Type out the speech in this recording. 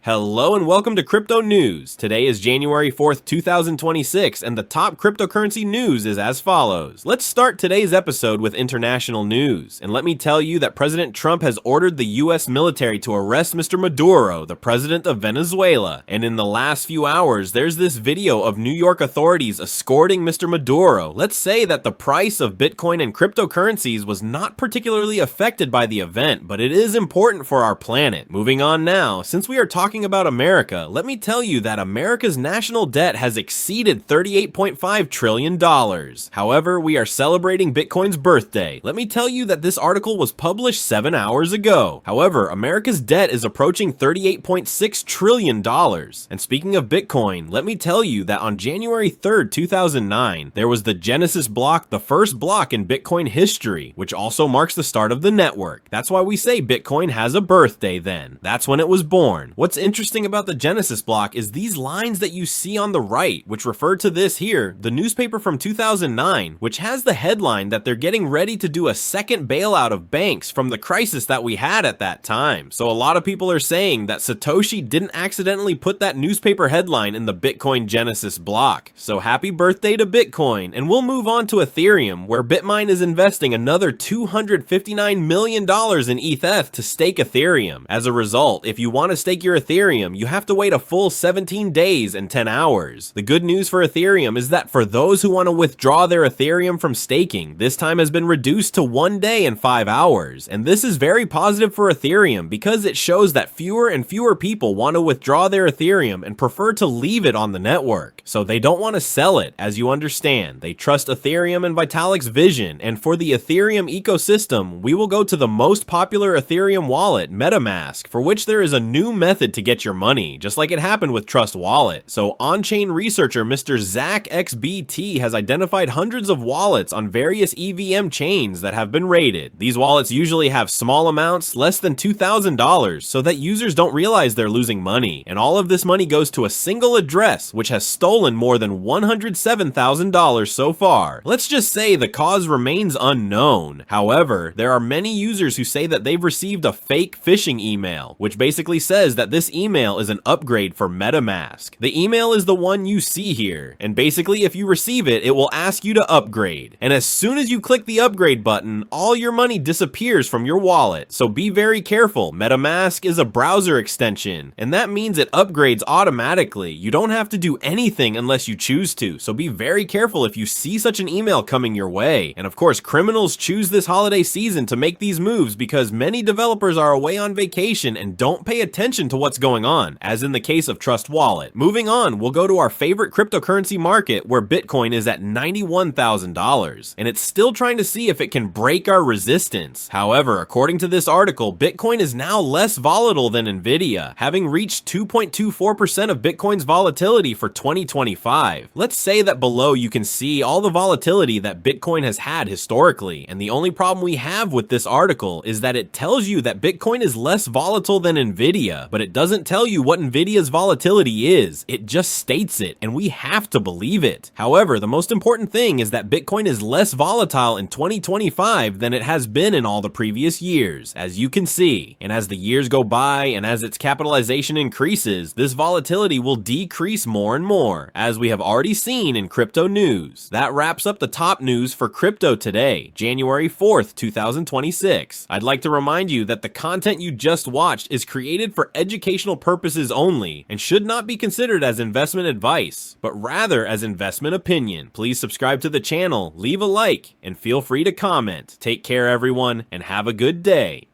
Hello and welcome to Crypto News. Today is January 4th, 2026, and the top cryptocurrency news is as follows. Let's start today's episode with international news. And let me tell you that President Trump has ordered the US military to arrest Mr. Maduro, the president of Venezuela. And in the last few hours, there's this video of New York authorities escorting Mr. Maduro. Let's say that the price of Bitcoin and cryptocurrencies was not particularly affected by the event, but it is important for our planet. Moving on now, since we are talking about America, let me tell you that America's national debt has exceeded $38.5 trillion. However, we are celebrating Bitcoin's birthday. Let me tell you that this article was published 7 hours ago. However, America's debt is approaching $38.6 trillion. And speaking of Bitcoin, let me tell you that on January 3rd, 2009, there was the Genesis block, the first block in Bitcoin history, which also marks the start of the network. That's why we say Bitcoin has a birthday then. That's when it was born. What's interesting about the Genesis block is these lines that you see on the right, which refer to this here, the newspaper from 2009, which has the headline that they're getting ready to do a second bailout of banks from the crisis that we had at that time. So a lot of people are saying that Satoshi didn't accidentally put that newspaper headline in the Bitcoin Genesis block. So happy birthday to Bitcoin, and we'll move on to Ethereum, where BitMine is investing another $259 million in ETH to stake Ethereum. As a result, if you want to stake your Ethereum, you have to wait a full 17 days and 10 hours. The good news for Ethereum is that for those who want to withdraw their Ethereum from staking, this time has been reduced to 1 day and 5 hours. And this is very positive for Ethereum because it shows that fewer and fewer people want to withdraw their Ethereum and prefer to leave it on the network. So they don't want to sell it, as you understand. They trust Ethereum and Vitalik's vision, and for the Ethereum ecosystem, we will go to the most popular Ethereum wallet, MetaMask, for which there is a new method to get your money, just like it happened with Trust Wallet. So on-chain researcher Mr. ZachXBT has identified hundreds of wallets on various EVM chains that have been raided. These wallets usually have small amounts, less than $2,000, so that users don't realize they're losing money. And all of this money goes to a single address, which has stolen more than $107,000 so far. Let's just say the cause remains unknown. However, there are many users who say that they've received a fake phishing email, which basically says that this email is an upgrade for MetaMask. The email is the one you see here, and basically if you receive it, it will ask you to upgrade. And as soon as you click the upgrade button, all your money disappears from your wallet. So be very careful. MetaMask is a browser extension, and that means it upgrades automatically. You don't have to do anything unless you choose to, so be very careful if you see such an email coming your way. And of course, criminals choose this holiday season to make these moves because many developers are away on vacation and don't pay attention to what's going on, as in the case of Trust Wallet. Moving on, we'll go to our favorite cryptocurrency market, where Bitcoin is at $91,000, and it's still trying to see if it can break our resistance. However, according to this article, Bitcoin is now less volatile than Nvidia, having reached 2.24% of Bitcoin's volatility for 2025. Let's say that below you can see all the volatility that Bitcoin has had historically, and the only problem we have with this article is that it tells you that Bitcoin is less volatile than Nvidia, but it doesn't tell you what Nvidia's volatility is. It just states it, and we have to believe it. However, the most important thing is that Bitcoin is less volatile in 2025 than it has been in all the previous years, as you can see. And as the years go by and as its capitalization increases, this volatility will decrease more and more, as we have already seen in crypto news. That wraps up the top news for crypto today, January 4th, 2026. I'd like to remind you that the content you just watched is created for educational purposes only and should not be considered as investment advice, but rather as investment opinion. Please subscribe to the channel, leave a like, and feel free to comment. Take care everyone, and have a good day.